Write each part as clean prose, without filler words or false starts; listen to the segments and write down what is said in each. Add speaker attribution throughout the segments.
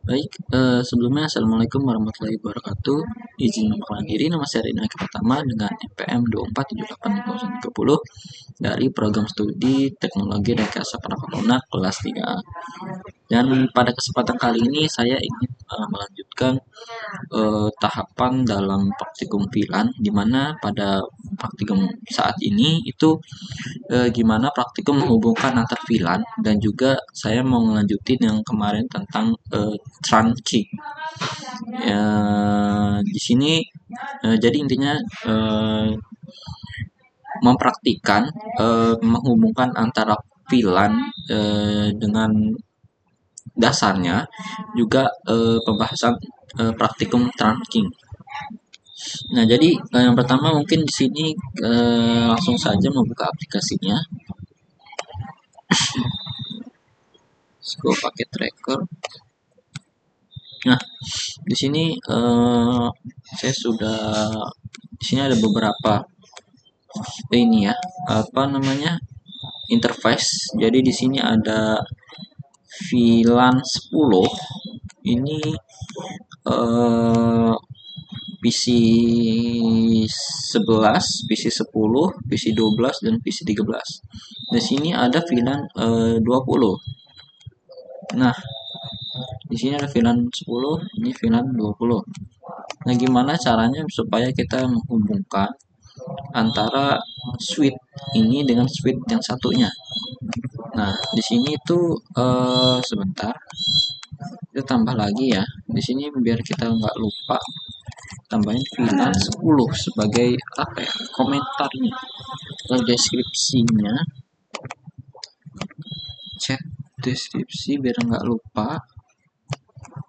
Speaker 1: Baik, sebelumnya Assalamualaikum warahmatullahi wabarakatuh. Izin memperkenalkan diri, nama saya Rina Pertama dengan NPM 24785030 dari program studi Teknologi Rekayasa Perangkat Lunak kelas 3A. Dan pada kesempatan kali ini saya ingin melanjutkan tahapan dalam praktikum VLAN, di mana pada praktikum saat ini itu gimana praktikum menghubungkan antar VLAN, dan juga saya mau ngelanjutin yang kemarin tentang trunking. Ya, di sini jadi intinya mempraktikkan menghubungkan antara VLAN dengan dasarnya, juga pembahasan praktikum trunking. Nah, jadi yang pertama mungkin di sini langsung saja membuka aplikasinya. Go pakai tracker. Nah, di sini saya sudah di sini ada beberapa ini ya, apa namanya, interface. Jadi di sini ada VLAN 10. Ini PC 11, PC 10, PC 12 dan PC 13. Di sini ada VLAN 20. Nah, di sini ada VLAN 10, ini VLAN 20. Nah, gimana caranya supaya kita menghubungkan antara switch ini dengan switch yang satunya? Nah, di sini tuh sebentar, kita tambah lagi ya. Di sini biar kita nggak lupa, tambahin VLAN 10 sebagai apa ya, komentarnya atau deskripsinya. Chat deskripsi biar nggak lupa.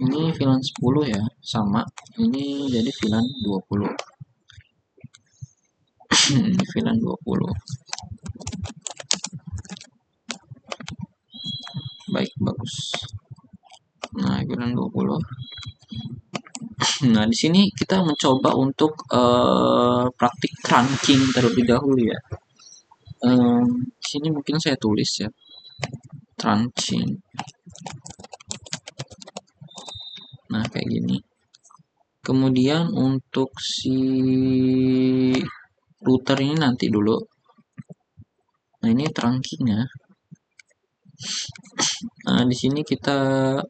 Speaker 1: Ini VLAN 10 ya, sama. Ini jadi VLAN 20. Ini VLAN 20. Baik, bagus. Nah, VLAN 20. Nah, di sini kita mencoba untuk praktik trunking terlebih dahulu ya. Di sini mungkin saya tulis ya, trunking. Nah, kayak gini. Kemudian untuk si router ini nanti dulu. Nah, ini trunkingnya. Nah, di sini kita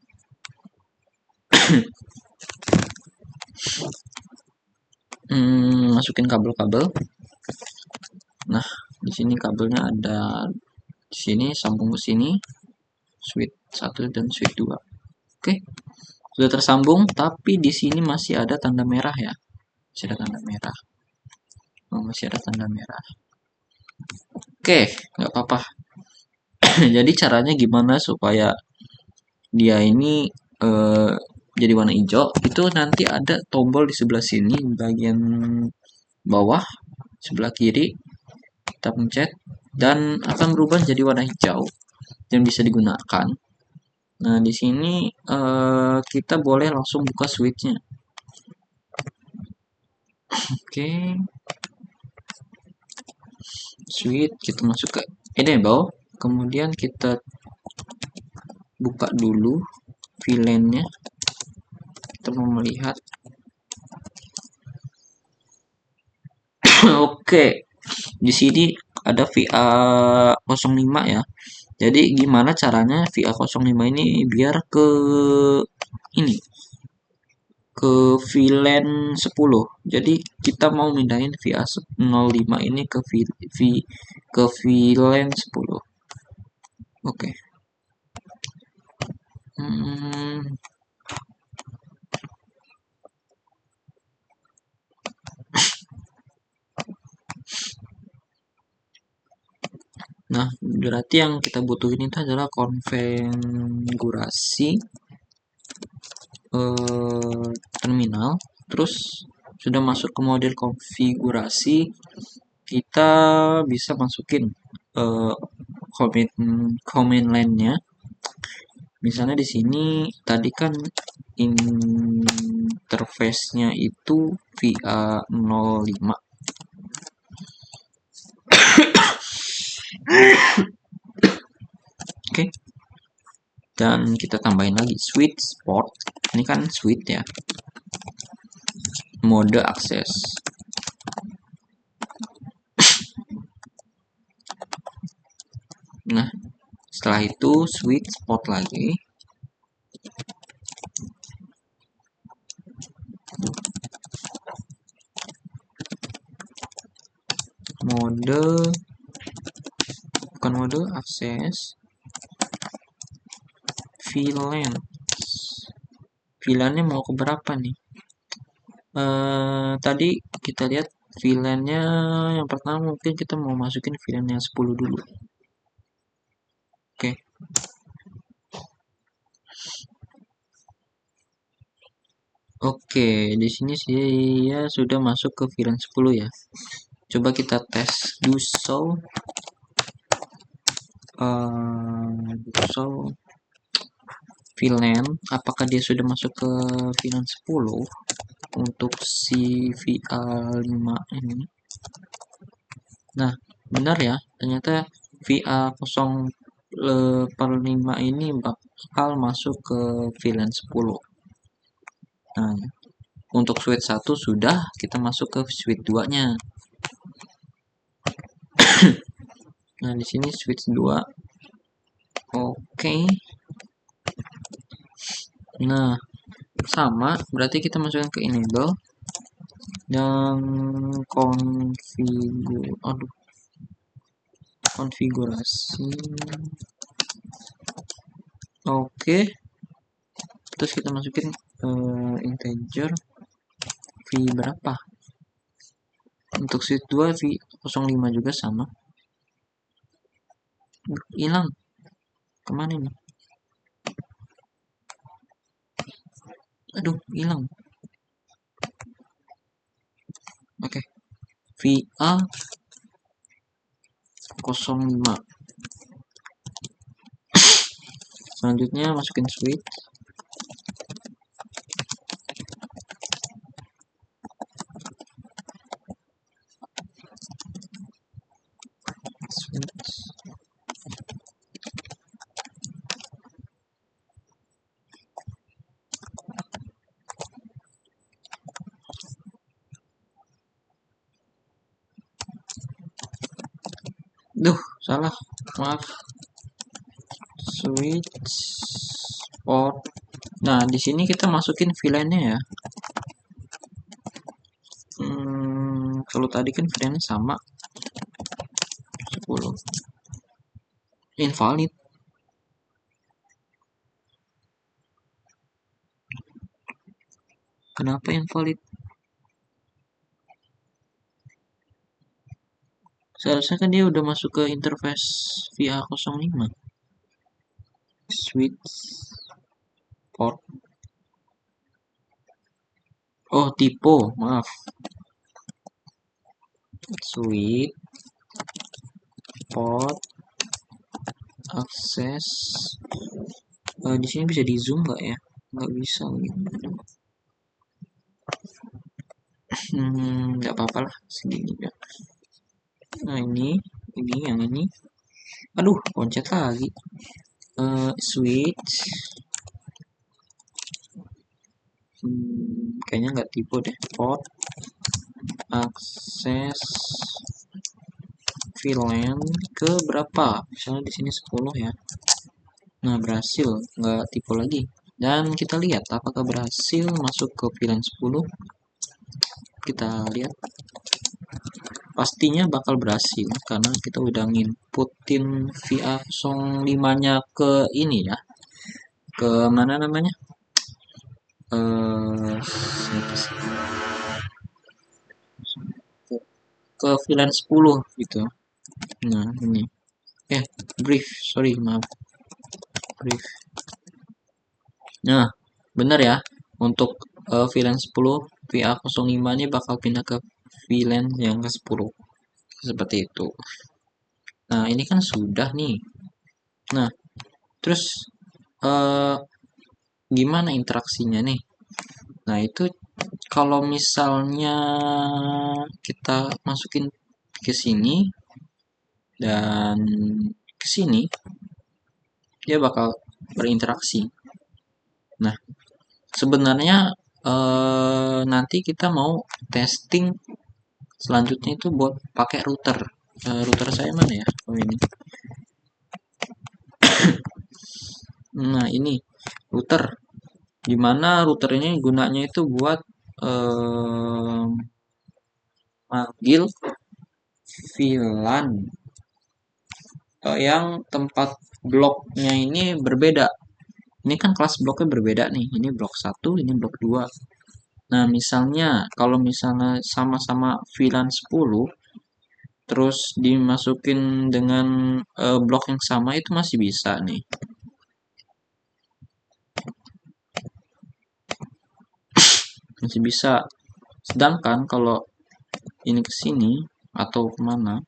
Speaker 1: masukin kabel-kabel. Nah, di sini kabelnya ada di sini, sambung ke sini, switch 1 dan switch 2. Oke. Sudah tersambung, tapi di sini masih ada tanda merah ya. Masih ada tanda merah. Masih ada tanda merah. Oke, nggak apa-apa. Jadi caranya gimana supaya dia ini jadi warna hijau? Itu nanti ada tombol di sebelah sini, bagian bawah sebelah kiri, kita pencet dan akan berubah jadi warna hijau yang bisa digunakan. Nah, di sini kita boleh langsung buka switchnya. Oke, switch kita masuk ke enable, kemudian kita buka dulu VLAN-nya. Kita mau melihat. Oke, di sini ada VA05 ya. Jadi gimana caranya VA05 ini biar ke ini, ke VLAN 10. Jadi kita mau mindahin VA05 ini ke ke VLAN 10. Oke. Nah, berarti yang kita butuhin itu adalah konfigurasi terminal. Terus sudah masuk ke model konfigurasi, kita bisa masukin command line-nya. Misalnya di sini tadi kan interface-nya itu VA05. Oke. Dan kita tambahin lagi switch port. Ini kan switch ya. Mode akses. Nah, setelah itu switch port lagi. Mode, bukan mode akses, VLAN. VLAN-nya mau ke berapa nih? Tadi kita lihat VLAN-nya yang pertama mungkin kita mau masukin VLAN yang 10 dulu. Oke. Oke, di sini saya sudah masuk ke VLAN 10 ya. Coba kita tes do show. VLAN, apakah dia sudah masuk ke VLAN 10 untuk si VA5 ini. Nah, benar ya, ternyata VA0/5 ini bakal masuk ke VLAN 10. Nah, untuk switch 1 sudah, kita masuk ke switch 2-nya. Nah, di sini switch 2. Oke. Nah, sama, berarti kita masukkan ke enable dan konfigurasi. Oke. Terus kita masukin integer v berapa. Untuk switch 2 v05 juga sama. Hilang. Kemana nih? Aduh, hilang. Oke. VA05. Selanjutnya masukin switch. Salah. Maaf. Switch port. Nah, di sini kita masukin VLAN-nya ya. Kalau tadi kan VLAN-nya sama 10. Invalid. Kenapa invalid? Seharusnya kan dia udah masuk ke interface VA05. Switch port. Oh, typo, maaf. Switch port akses. Di sini bisa di zoom nggak ya? Nggak bisa gitu. Nggak apa-apa lah, segini ya. Nah, ini yang ini. Aduh, pencet lagi. Switch. Kayaknya nggak tipe deh. Port akses VLAN ke berapa? Misalnya di sini 10 ya. Nah, berhasil, nggak tipe lagi. Dan kita lihat apakah berhasil masuk ke VLAN 10. Kita lihat. Pastinya bakal berhasil karena kita udah nginputin VA05-nya ke ini ya. Ke mana namanya? Ke VLAN 10 gitu. Nah, ini. Brief, sorry, maaf. Brief. Nah, benar ya. Untuk VLAN 10, VA05 ini bakal pindah ke VLAN yang ke 10. Seperti itu. Nah, ini kan sudah nih. Nah, terus gimana interaksinya nih? Nah, itu kalau misalnya kita masukin ke sini dan ke sini, dia bakal berinteraksi. Nah, sebenarnya nanti kita mau testing selanjutnya itu buat pakai router. Router saya mana ya? Oh ini. Nah ini router. Dimana router ini gunanya itu buat manggil VLAN yang tempat bloknya ini berbeda. Ini kan kelas bloknya berbeda nih. Ini blok 1, ini blok 2. Nah, misalnya kalau misalnya sama-sama VLAN 10 terus dimasukin dengan blok yang sama itu masih bisa nih. Masih bisa. Sedangkan kalau ini ke sini atau kemana,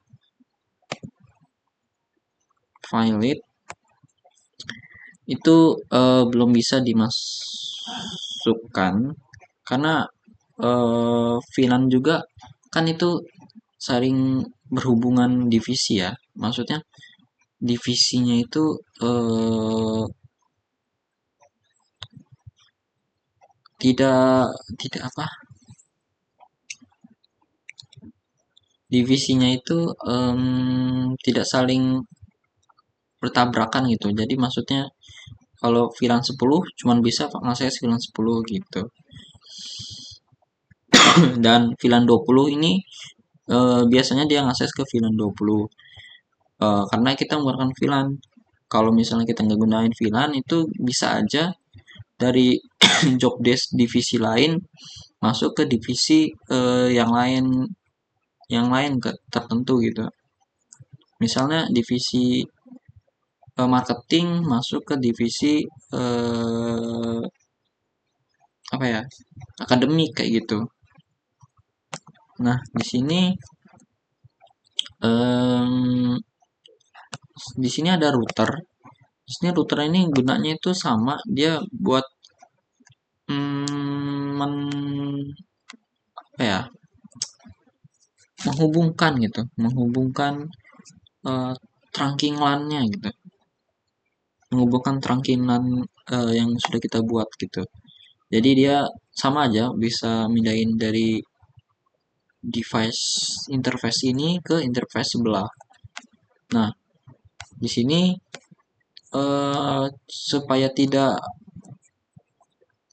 Speaker 1: Violet itu belum bisa dimasukkan karena VLAN juga kan itu saling berhubungan divisi ya. Maksudnya divisinya itu tidak apa? Divisinya itu tidak saling bertabrakan gitu. Jadi maksudnya kalau VLAN 10 cuman bisa ngakses VLAN 10 gitu. Dan VLAN 20 ini biasanya dia ngakses ke VLAN 20. Karena kita menggunakan VLAN. Kalau misalnya kita nggak gunain VLAN itu bisa aja dari job desk divisi lain masuk ke divisi yang lain tertentu gitu. Misalnya divisi marketing masuk ke divisi apa ya, akademik kayak gitu. Nah di sini di sini ada router. Di sini router ini gunanya itu sama, dia buat apa ya, menghubungkan trunking LAN-nya gitu, menghubungkan trunking LAN yang sudah kita buat gitu. Jadi dia sama aja bisa mindahin dari device interface ini ke interface sebelah. Nah, di sini supaya tidak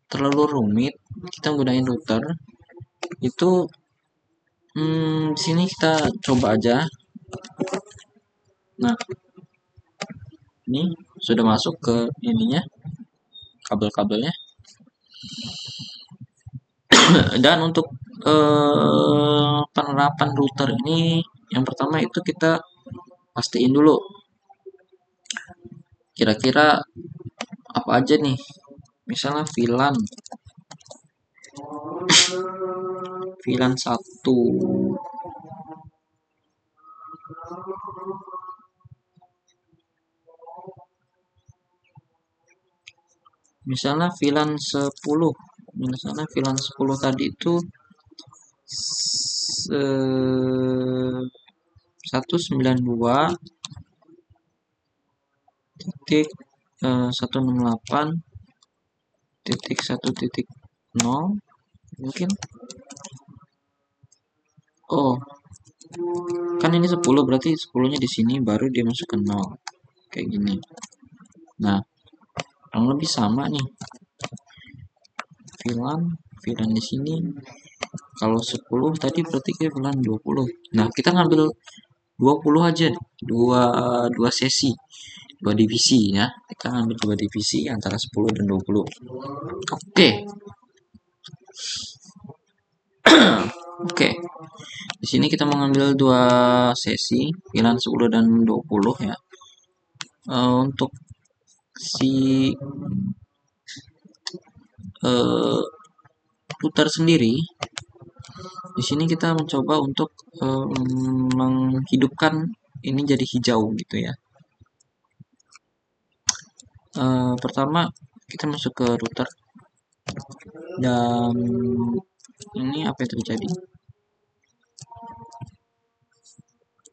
Speaker 1: terlalu rumit, kita gunain router itu. Di sini kita coba aja. Nah, ini sudah masuk ke ininya, kabel-kabelnya. Dan untuk penerapan router ini, yang pertama itu kita pastiin dulu kira-kira apa aja nih. Misalnya VLAN 1. Misalnya VLAN 10. Misalnya VLAN 10 tadi itu 192 titik 168 titik 1.0 mungkin. Oh, kan ini 10 berarti 10-nya di sini baru dia masuk ke 0 kayak gini. Nah, kurang lebih sama nih. VLAN di sini. Kalau 10 tadi berarti kita VLAN 20. Nah, kita ngambil 20 aja, dua sesi, dua divisi ya. Kita ngambil dua divisi antara 10 dan 20. Oke. Oke. Di sini kita mengambil dua sesi, VLAN 10 dan 20 ya. Untuk si router sendiri, di sini kita mencoba untuk menghidupkan ini jadi hijau gitu ya. Pertama kita masuk ke router dan ini apa yang terjadi?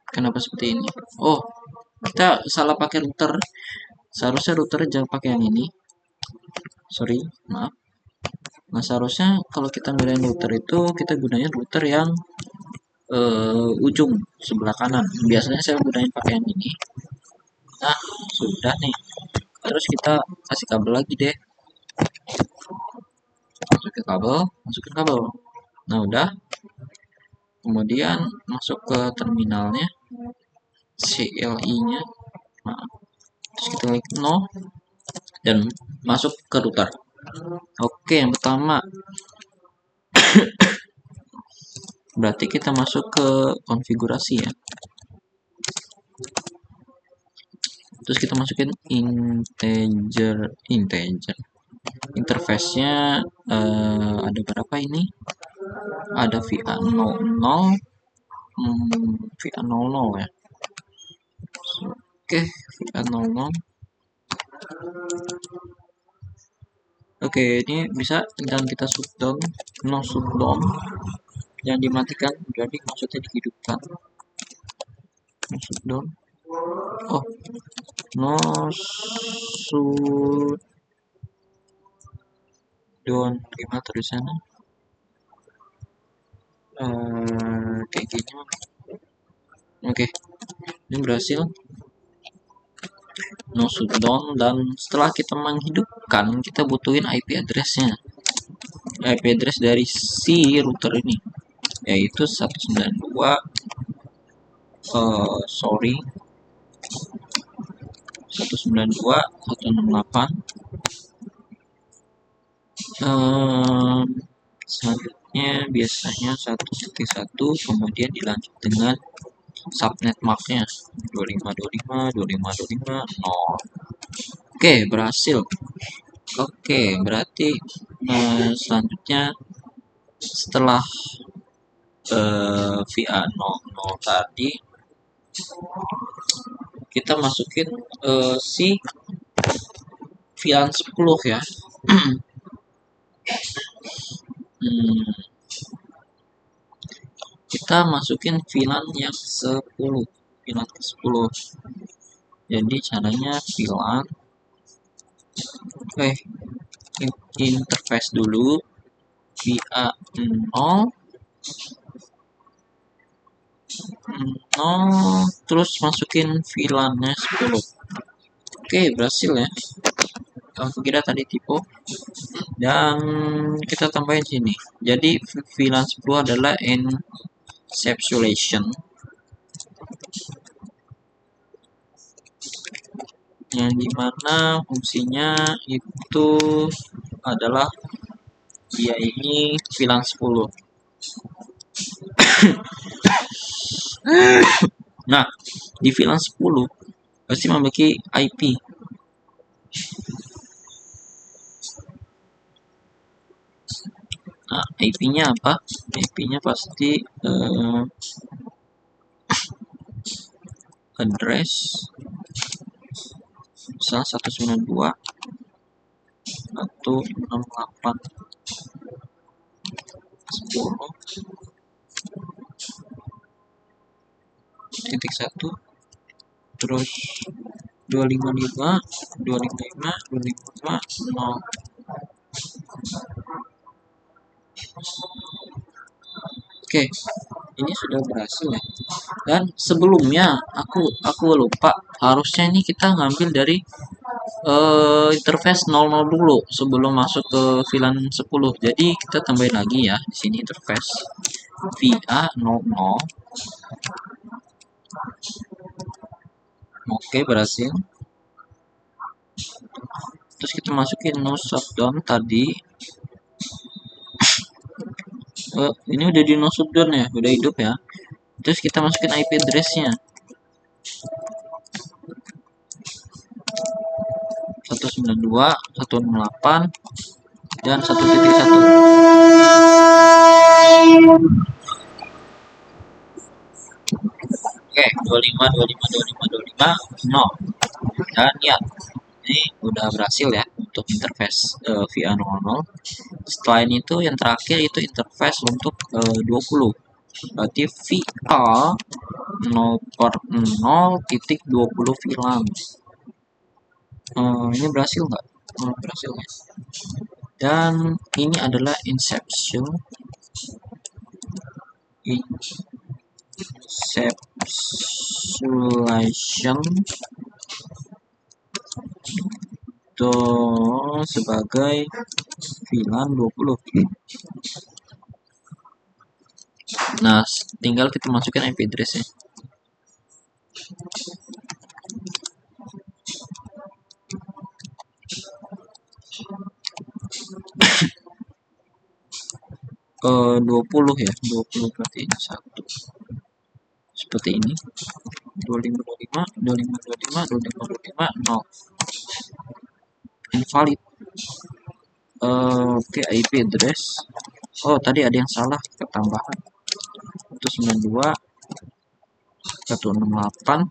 Speaker 1: Kenapa seperti ini? Oh, kita salah pakai router. Seharusnya router jangan pakai yang ini. Sorry, maaf. Nah, seharusnya kalau kita gunain router itu kita gunain router yang ujung sebelah kanan. Biasanya saya gunain pakai yang ini. Nah, sudah nih. Terus kita kasih kabel lagi deh. Masukin kabel. Nah, udah. Kemudian masuk ke terminalnya, CLI-nya. Nah, terus kita klik no dan masuk ke router. Oke, yang pertama berarti kita masuk ke konfigurasi ya. Terus kita masukin integer. Interface-nya ada berapa ini? Ada VA00, VA00 ya. Oke, VA00. Oke, ini bisa dan kita shutdown, no shutdown, yang dimatikan, jadi maksudnya dihidupkan. No shutdown. Oh, no shutdown, gimana tulisannya? Kayak gini. Oke, ini berhasil. No shutdown, dan setelah kita menghidupkan, kita butuhin IP address-nya. IP address dari si router ini, yaitu 192 sorry 192.168. Selanjutnya biasanya 1.1, kemudian dilanjut dengan subnet marknya 25252525 Oke, berhasil. Oke, berarti selanjutnya setelah VA00 tadi, kita masukin si VLAN 10 ya. Kita masukin VLAN yang 10, VLAN ke 10. Jadi caranya VLAN interface dulu VA0 terus masukin VLAN-nya 10. Oke, berhasil ya. Aku kira tadi tipe. Dan kita tambahin sini. Jadi VLAN 10 adalah encapsulation, yang dimana fungsinya itu adalah dia ini VLAN 10. Nah, di VLAN 10 pasti memiliki IP. Nah, IP-nya apa? IP-nya pasti address misal 192 atau 68 10 titik 1 terus 255 255 255 0. Oke, ini sudah berhasil ya. Dan sebelumnya aku lupa, harusnya ini kita ngambil dari interface 00 dulu sebelum masuk ke VLAN 10. Jadi kita tambahin lagi ya di sini interface VA00. Oke, berhasil. Terus kita masukin no shutdown tadi. Ini udah di no shutdown ya, udah hidup ya. Terus kita masukin IP address-nya 192 168 dan 1.1. Oke, 25 no. Dan ya, ini udah berhasil ya untuk interface VA00. Setelah itu yang terakhir itu interface untuk 20. Berarti VA 0/0.20 VLAN. Ini berhasil nggak? Berhasil ya. Dan ini adalah inception to sebagai VLAN 20. Nah, tinggal kita masukin IP address-nya. Ke 20 ya, 20 berarti ini 1. Seperti ini. 2525, 2525, 2525, 0. Invalid. Oke, IP address. Oh, tadi ada yang salah, ketambahan. 192 168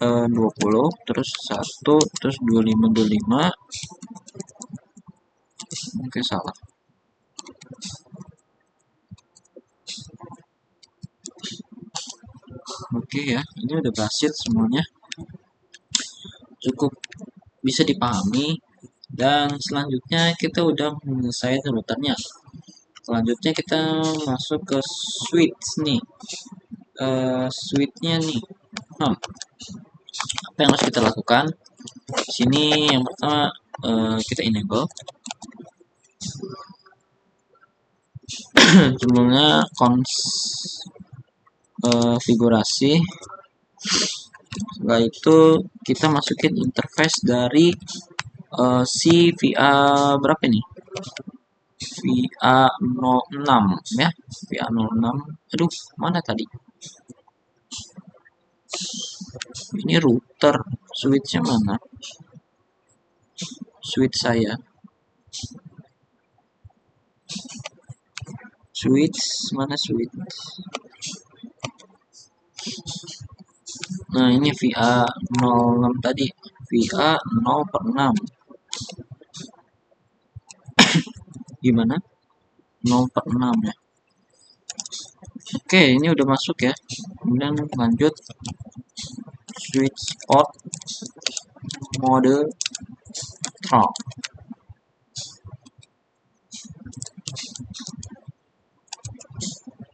Speaker 1: 20 terus 1 terus 2525. Oke, salah. Oke ya, ini udah berhasil semuanya. Cukup bisa dipahami. Dan selanjutnya kita udah menyelesaikan routernya. Selanjutnya kita masuk ke switch nih. Switchnya nih. Apa yang harus kita lakukan? Di sini yang pertama kita enable. Sebelumnya konfigurasi. Setelah itu kita masukin interface dari si VA berapa nih? VA 06 ya. VA 06. Aduh, mana tadi? Ini router. Switchnya mana? Switch saya. Switch mana switch? Nah, ini VA 06 tadi. VA 0/6. Gimana? 0/6 ya. Oke, ini udah masuk ya. Kemudian lanjut switch port mode trunk.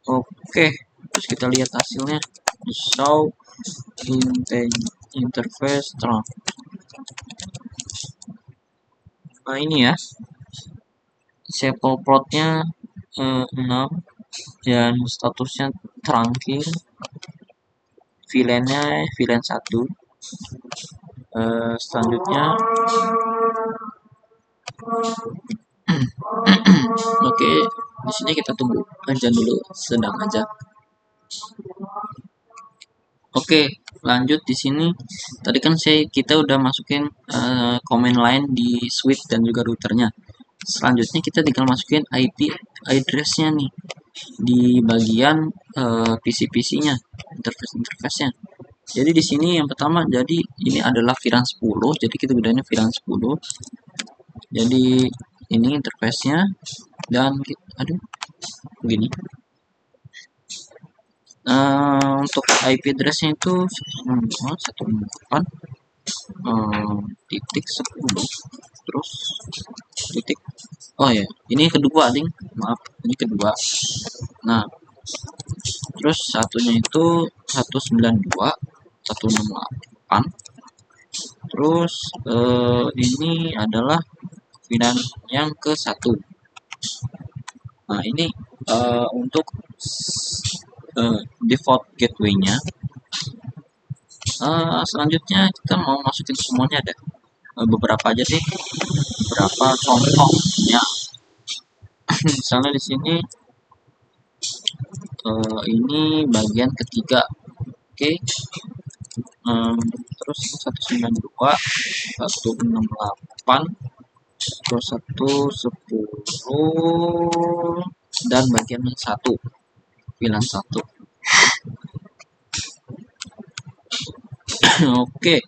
Speaker 1: Oke, terus kita lihat hasilnya. Show interface trunk. Nah, ini ya. Sample portnya 6 dan statusnya trunking. VLAN-nya VLAN 1. Selanjutnya oke, di sini kita tunggu aja dulu, sedang aja. Oke, lanjut di sini. Tadi kan kita udah masukin command line di switch dan juga routernya. Selanjutnya kita tinggal masukin IP address-nya nih di bagian PC-PC-nya, interface-nya. Jadi di sini yang pertama, jadi ini adalah VLAN 10, jadi kita gunain VLAN 10. Jadi ini interface-nya dan aduh begini. Untuk IP address-nya itu 168 titik 10 terus titik, oh ya ini kedua ding, maaf ini kedua. Nah, terus satunya itu 192 168. Terus ini adalah VLAN yang ke 1. Nah, ini untuk default gateway-nya. Selanjutnya kita mau masukin semuanya, ada beberapa aja deh, beberapa contohnya. Misalnya di sini ini bagian ketiga, oke. Terus 192 168 terus 110 dan bagian 1 VLAN 1. Oke,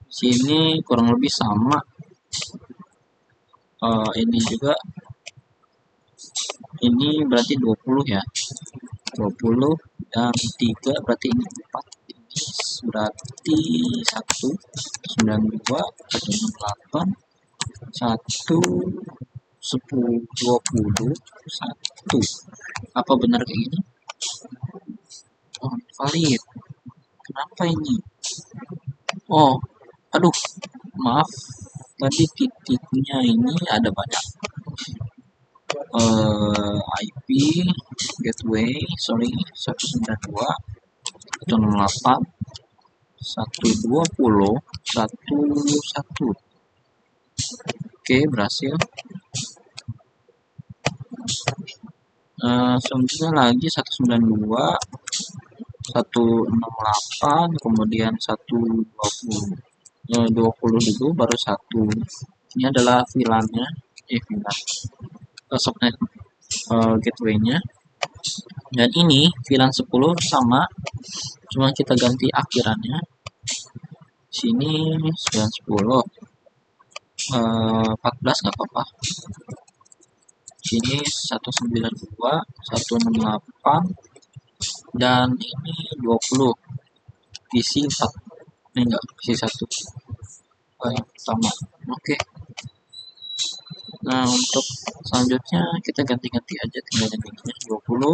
Speaker 1: sini kurang lebih sama. Ini juga, ini berarti 20 ya, 20 dan 3 berarti ini 4, ini berarti 192, 168, 1 10 20 1. Apa benar kayak gini? Oh, valid. Kenapa ini? Oh, aduh, maaf. Tadi titiknya ini ada banyak. IP gateway, sorry, 192, 168, 120, 11. Oke, berhasil. Selanjutnya lagi 192, 168, kemudian 120. 20 dulu baru 1. Ini adalah VLAN-nya, VLAN subnet gateway-nya. Dan ini VLAN 10 sama, cuma kita ganti akhirannya. Sini 910, 14 nggak apa-apa. Sini 192, 168, dan ini 20. PC 4. Ini enggak, PC 1. Yang pertama. Oke. Nah, untuk selanjutnya kita ganti-ganti aja, tinggal ganti-gantinya 20,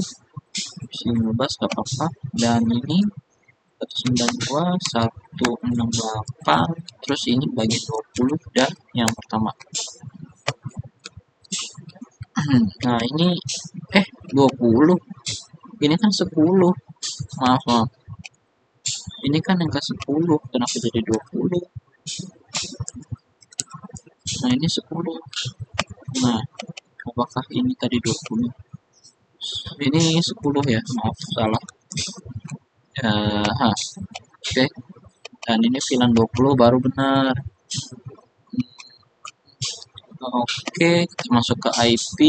Speaker 1: sini 15 nggak apa-apa, dan ini 192, 168, terus ini bagi 20 dan yang pertama. Nah, ini 20. Ini kan 10. Maaf. Ini kan yang ke 10, kenapa jadi 20? Nah, ini 10. Nah, apakah ini tadi 20? Ini 10 ya, maaf salah. Oke. Dan ini VLAN 20 baru benar. Oke, kita masuk ke IP.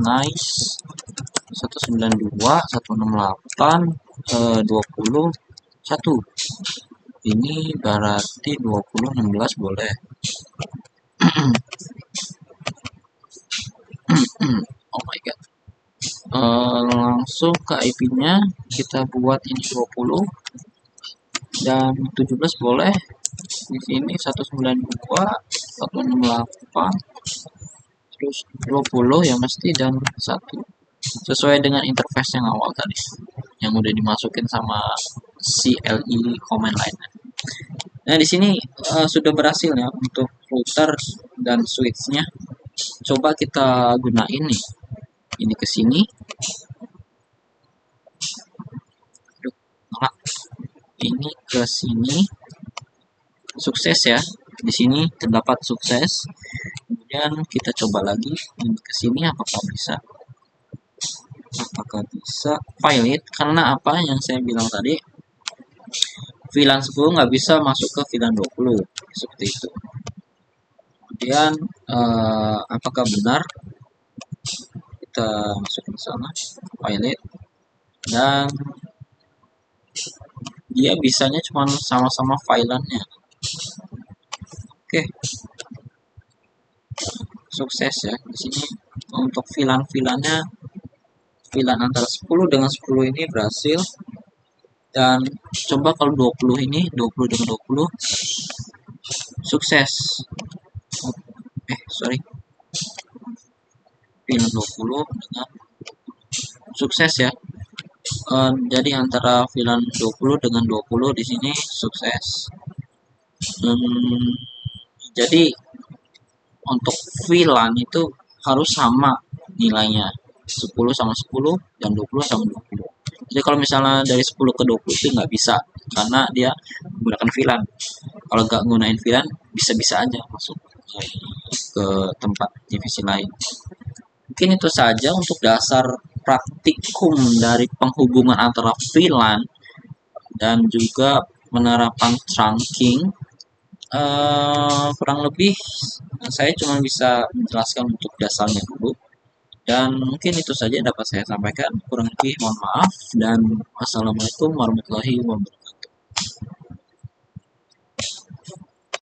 Speaker 1: Nice. 192, 168, 21. Ini berarti 20, 16 boleh. Oh my god. Langsung ke IP-nya kita buat ini 20 dan 17 boleh. Di sini 192, 168, terus 20 ya mesti, dan 1. Sesuai dengan interface yang awal tadi yang udah dimasukin sama CLI command line. Nah, di sini sudah berhasil ya untuk router dan switch-nya. Coba kita gunain nih. Ini ke sini. Ini ke sini. Sukses ya. Di sini terdapat sukses. Kemudian kita coba lagi ini ke sini, apakah bisa? Apakah bisa valid? Karena apa yang saya bilang tadi, VLAN 10 nggak bisa masuk ke VLAN 20 seperti itu. Kemudian apakah benar? Kita masukin ke sana, valid, dan dia bisanya cuma sama-sama VLAN-nya. Oke. Sukses ya. Di sini untuk VLAN-VLAN-nya, VLAN antara 10 dengan 10 ini berhasil. Dan coba kalau 20 ini, 20 dengan 20 sukses. VLAN 20 dengan sukses ya. Jadi antara VLAN 20 dengan 20 di sini sukses. Jadi untuk VLAN itu harus sama nilainya, 10 sama 10 dan 20 sama 20. Jadi kalau misalnya dari 10 ke 20 itu nggak bisa, karena dia menggunakan VLAN. Kalau nggak menggunakan VLAN, bisa-bisa aja masuk ke tempat divisi lain. Mungkin itu saja untuk dasar praktikum dari penghubungan antara VLAN dan juga penerapan trunking. Kurang lebih saya cuma bisa menjelaskan untuk dasarnya dulu, dan mungkin itu saja dapat saya sampaikan. Kurang lebih mohon maaf, dan wassalamualaikum warahmatullahi wabarakatuh.